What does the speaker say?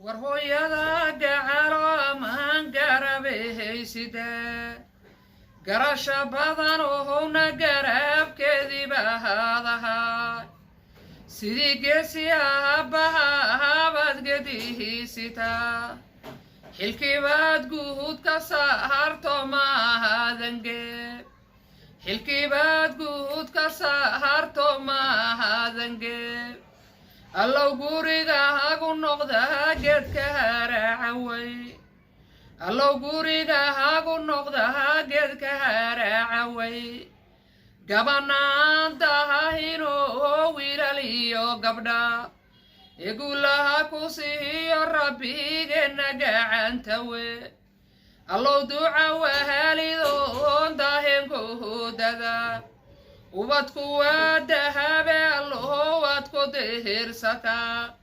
warhooyada gacalo maan garabayhaysida garasha badan ohowna garabkeediiba ahaadahaa sidii geesi aabbaha ahabaad gedihiisitaa xilkiibaad guud ka saarto maahadangeeb xilkiibaad guud ka saarto maahadangeeb allow gurigaagu noqdaa geedka haraacaway allow gurigaagu noqdaa geedka haraacaway gabanaan dahahinoo wiilal iyo gabdha igulaha ku siiyo rabbigeenna gacantawe allow duca wahalidoon dahenkoodada ubadku waa dahabe allow waad ku dehirsataa